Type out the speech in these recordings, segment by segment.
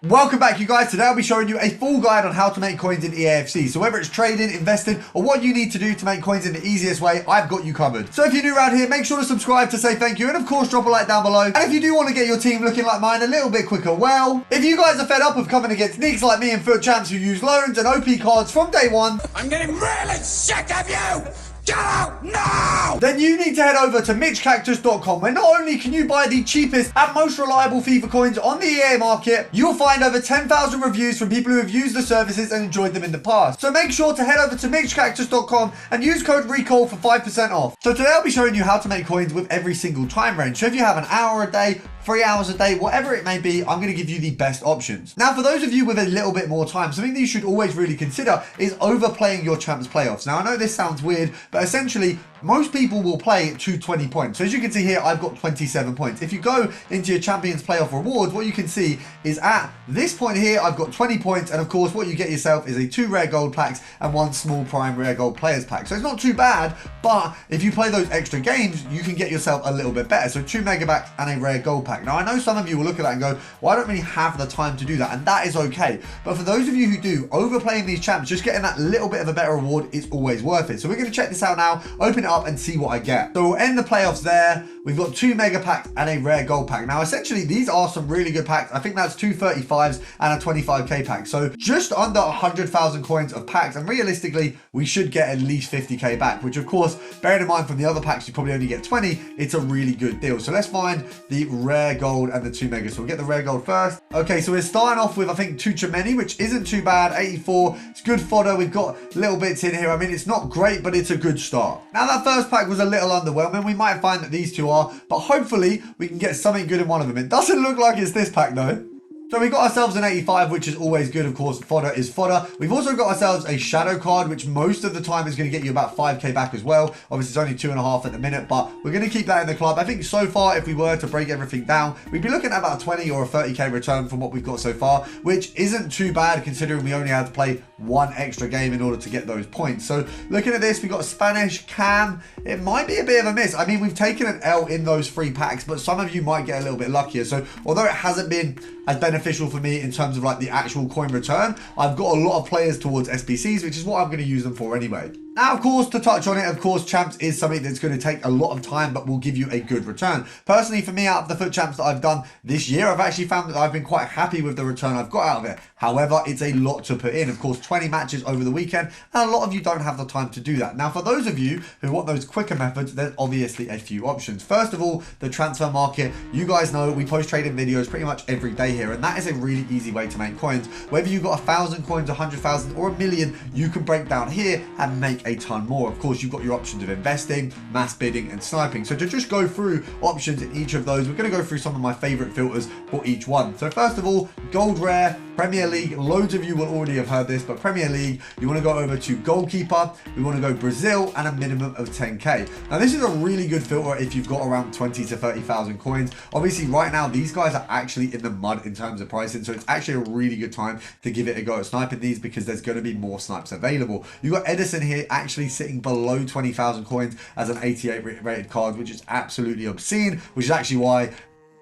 Welcome back, you guys. Today I'll be showing you a full guide on how to make coins in EAFC. So whether it's trading, investing, or what you need to do to make coins in the easiest way, I've got you covered. So if you're new around here, make sure to subscribe to say thank you, and of course drop a like down below. And if you do want to get your team looking like mine a little bit quicker, well, if you guys are fed up of coming against nicks like me and foot champs who use loans and OP cards from day one, I'm getting really sick of you! Get out now! Then you need to head over to mitchcactus.com, where not only can you buy the cheapest and most reliable FIFA coins on the EA market, you'll find over 10,000 reviews from people who have used the services and enjoyed them in the past. So make sure to head over to mitchcactus.com and use code RECALL for 5% off. So today I'll be showing you how to make coins with every single time range. So if you have an hour a day, 3 hours a day, whatever it may be, I'm going to give you the best options. Now, for those of you with a little bit more time, something that you should always really consider is overplaying your champs playoffs. Now, I know this sounds weird, but essentially, most people will play to 20 points. So as you can see here, I've got 27 points. If you go into your Champions Playoff rewards, what you can see is at this point here, I've got 20 points. And of course, what you get yourself is a 2 rare gold packs and 1 small prime rare gold players pack. So it's not too bad, but if you play those extra games, you can get yourself a little bit better. So 2 mega packs and a rare gold pack. Now, I know some of you will look at that and go, well, I don't really have the time to do that. And that is okay. But for those of you who do, overplaying these champs, just getting that little bit of a better reward is always worth it. So we're going to check this out now, open it up and see what I get. So we'll end the playoffs there. We've got 2 mega packs and a rare gold pack. Now, essentially, these are some really good packs. I think that's 2 35s and a 25k pack. So just under 100,000 coins of packs. And realistically, we should get at least 50k back, which of course, bearing in mind from the other packs, you probably only get 20. It's a really good deal. So let's find the rare gold and the 2 mega. So we'll get the rare gold first. Okay, so we're starting off with, I think, 2 Chimeni, which isn't too bad. 84. It's good fodder. We've got little bits in here. I mean, it's not great, but it's a good start. Now, that first pack was a little underwhelming. We might find that these two are, but hopefully we can get something good in one of them. It doesn't look like it's this pack though. So we got ourselves an 85, which is always good. Of course, fodder is fodder. We've also got ourselves a shadow card, which most of the time is going to get you about 5k back as well. Obviously, it's only 2.5 at the minute, but we're going to keep that in the club. I think so far, if we were to break everything down, we'd be looking at about a 20 or a 30k return from what we've got so far, which isn't too bad considering we only had to play 1 extra game in order to get those points. So looking at this, we got a Spanish Cam. It might be a bit of a miss. I mean, we've taken an L in those 3 packs, but some of you might get a little bit luckier. So although it hasn't been as beneficial for me in terms of like the actual coin return, I've got a lot of players towards SBCs, which is what I'm going to use them for anyway. Now, of course, to touch on it, of course, champs is something that's going to take a lot of time, but will give you a good return. Personally, for me, out of the foot champs that I've done this year, I've actually found that I've been quite happy with the return I've got out of it. However, it's a lot to put in. Of course, 20 matches over the weekend, and a lot of you don't have the time to do that. Now, for those of you who want those quicker methods, there's obviously a few options. First of all, the transfer market. You guys know we post trading videos pretty much every day here, and that is a really easy way to make coins. Whether you've got 1,000 coins, 100,000, or 1,000,000, you can break down here and make a ton more. Of course, you've got your options of investing, mass bidding, and sniping. So to just go through options in each of those, we're going to go through some of my favorite filters for each one. So first of all, gold rare, Premier League. Loads of you will already have heard this, but Premier League, you want to go over to goalkeeper, we want to go Brazil, and a minimum of 10k. Now, this is a really good filter if you've got around 20 to 30,000 coins. Obviously, right now, these guys are actually in the mud in terms of pricing, so it's actually a really good time to give it a go at sniping these because there's going to be more snipes available. You've got Edison here actually sitting below 20,000 coins as an 88 rated card, which is absolutely obscene, which is actually why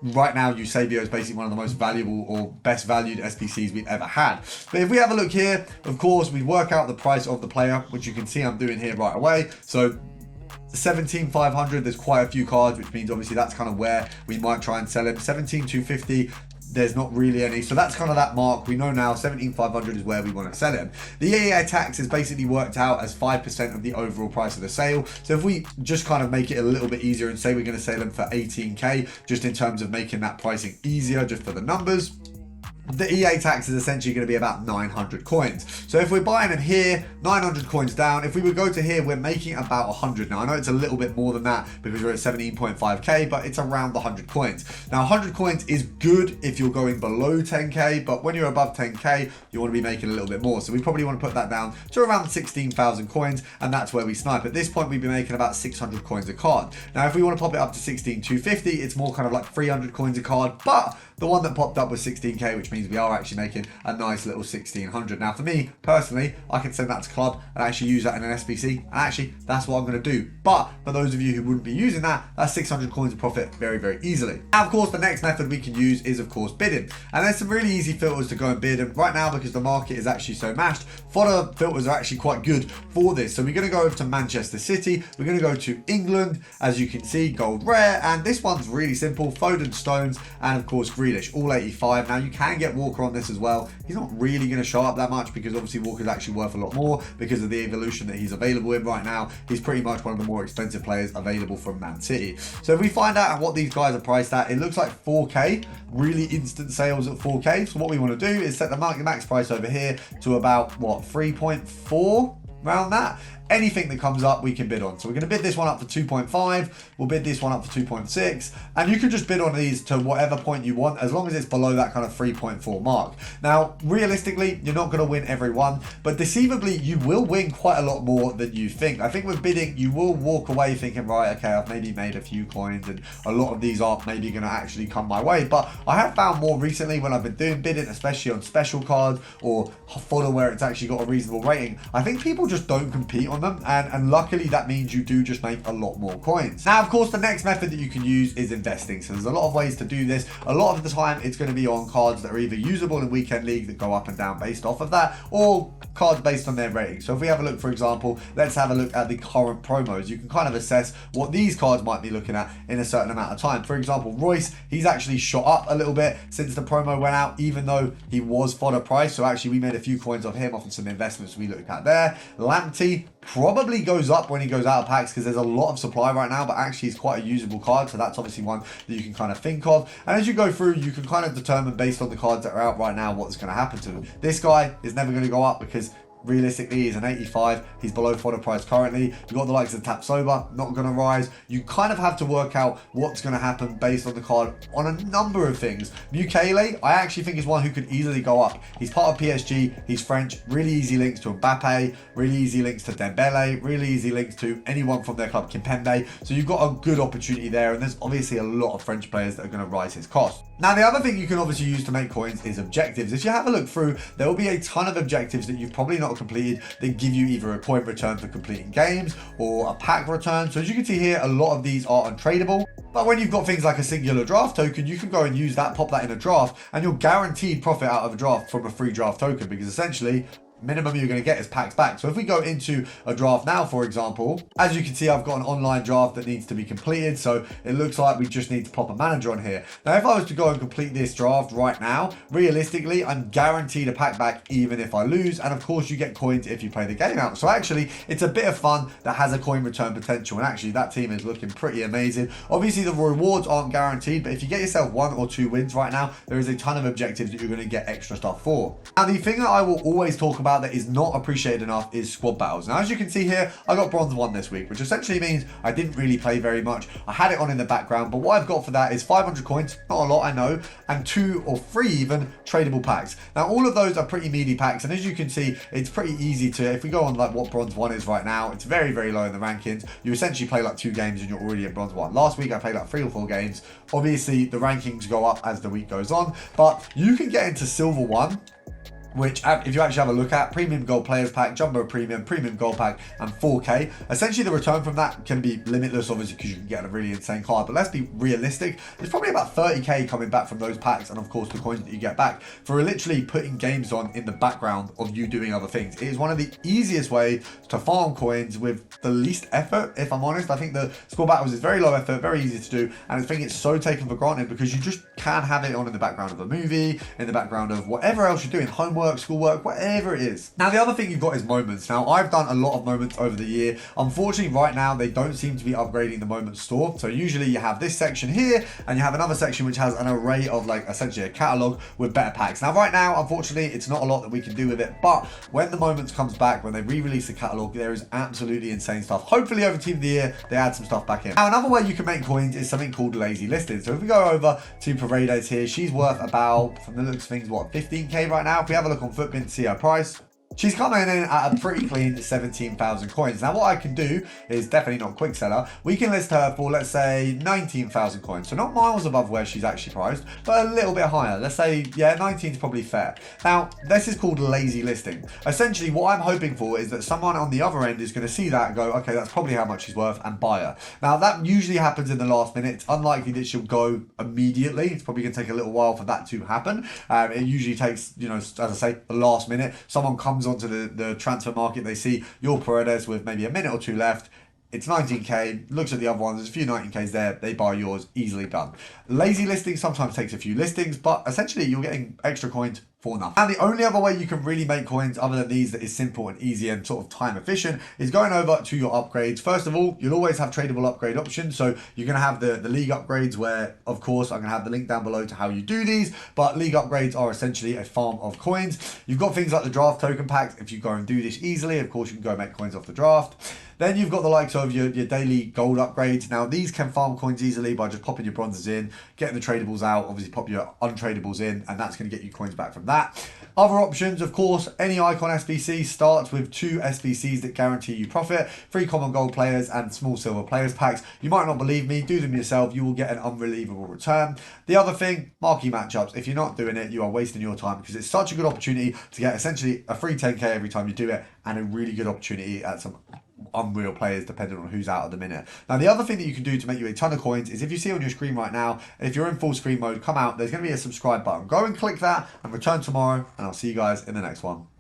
right now Eusebio is basically one of the most valuable or best valued SBCs we've ever had. But if we have a look here, of course, we work out the price of the player, which you can see I'm doing here right away. So 17,500, there's quite a few cards, which means obviously that's kind of where we might try and sell him. 17,250, there's not really any, so that's kind of that mark. We know now 17,500 is where we want to sell him. The EA tax is basically worked out as 5% of the overall price of the sale. So if we just kind of make it a little bit easier and say we're going to sell him for 18k, just in terms of making that pricing easier just for the numbers, the EA tax is essentially going to be about 900 coins. So if we're buying them here, 900 coins down. If we would go to here, we're making about 100. Now, I know it's a little bit more than that because we're at 17.5k, but it's around the 100 coins. Now, 100 coins is good if you're going below 10k, but when you're above 10k, you want to be making a little bit more. So we probably want to put that down to around 16,000 coins, and that's where we snipe. At this point, we'd be making about 600 coins a card. Now, if we want to pop it up to 16,250, it's more kind of like 300 coins a card, but The one that popped up was 16k, which means we are actually making a nice little 1600. Now for me personally, I can send that to club and actually use that in an SBC, and actually that's what I'm going to do. But for those of you who wouldn't be using that, that's 600 coins of profit very, very easily. Now of course the next method we can use is of course bidding, and there's some really easy filters to go and bid, and right now because the market is actually so mashed, fodder filters are actually quite good for this. So we're going to go over to Manchester City, we're going to go to England, as you can see, gold rare, and this one's really simple, Foden, Stones, and of course Grealish, all 85. Now you can get Walker on this as well. He's not really going to show up that much because obviously Walker's actually worth a lot more because of the evolution that he's available in right now. He's pretty much one of the more expensive players available from Man City. So if we find out what these guys are priced at, it looks like 4k, really instant sales at 4k. So what we want to do is set the max price over here to about what, 3.4, around that. Anything that comes up we can bid on. So we're going to bid this one up for 2.5, we'll bid this one up for 2.6, and you can just bid on these to whatever point you want as long as it's below that kind of 3.4 mark. Now realistically you're not going to win every one, but deceivably you will win quite a lot more than you think. I think with bidding you will walk away thinking, right, okay, I've maybe made a few coins and a lot of these aren't maybe going to actually come my way. But I have found more recently when I've been doing bidding, especially on special cards or fodder where it's actually got a reasonable rating, I think people just don't compete on them, and luckily that means you do just make a lot more coins. Now of course the next method that you can use is investing. So there's a lot of ways to do this. A lot of the time it's going to be on cards that are either usable in weekend league that go up and down based off of that, or cards based on their rating. So if we have a look, for example, let's have a look at the current promos. You can kind of assess what these cards might be looking at in a certain amount of time. For example, Royce, he's actually shot up a little bit since the promo went out, even though he was fodder price. So actually we made a few coins off him off of some investments we looked at there. Lamptey probably goes up when he goes out of packs because there's a lot of supply right now, but actually he's quite a usable card, so that's obviously one that you can kind of think of. And as you go through, you can kind of determine based on the cards that are out right now what's going to happen to them. This guy is never going to go up because realistically he's an 85, he's below fodder price currently. You've got the likes of Tap Sober, not going to rise. You kind of have to work out what's going to happen based on the card on a number of things. Mukele, I actually think is one who could easily go up. He's part of PSG, he's French, really easy links to Mbappe, really easy links to Dembele, really easy links to anyone from their club, Kimpembe. So you've got a good opportunity there, and there's obviously a lot of French players that are going to rise his cost. Now the other thing you can obviously use to make coins is objectives. If you have a look through, there will be a ton of objectives that you've probably not completed that give you either a coin return for completing games or a pack return. So as you can see here, a lot of these are untradeable. But when you've got things like a singular draft token, you can go and use that, pop that in a draft, and you're guaranteed profit out of a draft from a free draft token, because essentially minimum you're going to get is packs back. So if we go into a draft now, for example, as you can see, I've got an online draft that needs to be completed. So it looks like we just need to pop a manager on here. Now, if I was to go and complete this draft right now, realistically, I'm guaranteed a pack back even if I lose. And of course you get coins if you play the game out. So actually it's a bit of fun that has a coin return potential. And actually that team is looking pretty amazing. Obviously the rewards aren't guaranteed, but if you get yourself 1 or 2 wins right now, there is a ton of objectives that you're going to get extra stuff for. Now, the thing that I will always talk about that is not appreciated enough is squad battles. Now, as you can see here, I got bronze 1 this week, which essentially means I didn't really play very much. I had it on in the background, but what I've got for that is 500 coins, not a lot, I know, and 2 or 3 even tradable packs. Now, all of those are pretty meaty packs, and as you can see, it's pretty easy to, if we go on like what bronze 1 is right now, it's very, very low in the rankings. You essentially play like 2 games and you're already at bronze 1. Last week I played like 3 or 4 games. Obviously the rankings go up as the week goes on, but you can get into silver 1, which if you actually have a look at, premium gold players pack, jumbo premium, premium gold pack, and 4k. Essentially the return from that can be limitless, obviously, because you can get a really insane card, but let's be realistic. There's probably about 30k coming back from those packs, and of course the coins that you get back for literally putting games on in the background of you doing other things. It is one of the easiest ways to farm coins with the least effort, if I'm honest. I think the squad battles is very low effort, very easy to do, and I think it's so taken for granted because you just can have it on in the background of a movie, in the background of whatever else you're doing, homework, schoolwork, whatever it is. Now the other thing you've got is moments. Now I've done a lot of moments over the year. Unfortunately right now they don't seem to be upgrading the moment store. So usually you have this section here and you have another section which has an array of like essentially a catalog with better packs. Now right now unfortunately it's not a lot that we can do with it, but when the moments comes back, when they re-release the catalog, there is absolutely insane stuff. Hopefully over Team of the Year they add some stuff back in. Now another way you can make coins is something called lazy listing. So if we go over to Paredes here, she's worth about, from the looks of things, what, 15k right now. If we have a look on Footbin to see her price, She's coming in at a pretty clean 17,000 coins. Now, what I can do is definitely not quick seller. We can list her for, let's say, 19,000 coins. So not miles above where she's actually priced, but a little bit higher. Let's say, yeah, 19 is probably fair. Now, this is called lazy listing. Essentially, what I'm hoping for is that someone on the other end is going to see that and go, okay, that's probably how much she's worth, and buy her. Now, that usually happens in the last minute. It's unlikely that she'll go immediately. It's probably going to take a little while for that to happen. It usually takes, you know, as I say, the last minute. Someone comes onto the transfer market, they see your Paredes with maybe a minute or two left. It's 19k, looks at the other ones, there's a few 19ks there, they buy yours, easily done. Lazy listing sometimes takes a few listings, but essentially you're getting extra coins for nothing. And the only other way you can really make coins other than these that is simple and easy and sort of time efficient is going over to your upgrades. First of all, you'll always have tradable upgrade options. So you're going to have the league upgrades where, of course, I'm going to have the link down below to how you do these, but league upgrades are essentially a farm of coins. You've got things like the draft token packs. If you go and do this easily, of course, you can go make coins off the draft. Then you've got the likes of your daily gold upgrades. Now, these can farm coins easily by just popping your bronzes in, getting the tradables out, obviously pop your untradables in, and that's going to get you coins back from that. Other options, of course, any icon SBC starts with 2 SBCs that guarantee you profit, 3 common gold players and small silver players packs. You might not believe me, do them yourself, you will get an unbelievable return. The other thing, marquee matchups. If you're not doing it, you are wasting your time because it's such a good opportunity to get essentially a free 10k every time you do it and a really good opportunity at some unreal players depending on who's out at the minute. Now, the other thing that you can do to make you a ton of coins is if you see on your screen right now, if you're in full screen mode, come out, there's going to be a subscribe button. Go and click that and return tomorrow, and I'll see you guys in the next one.